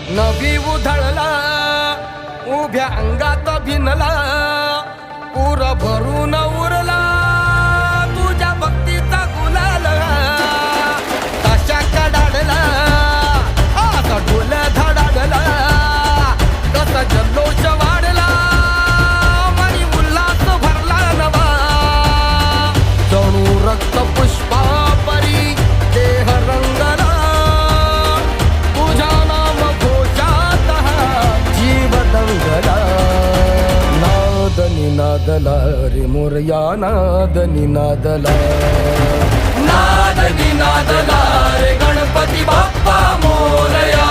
नवी उधळला उभ्या अंगात भिनला पूर भरून उरला तुझ्या भक्तीचा गुलाल कशा कडाडला असा ढोल धडाडला कसा जल्लोष वाढला मनी उल्हास भरला नवा जणू रक्त पुष्पा परी देह रंगला तुझ्या नाम घोषात जीव दंगला नाद निनादला रे मोरया नाद निनादला नाद निनादला रे गणपती बाप्पा मोरया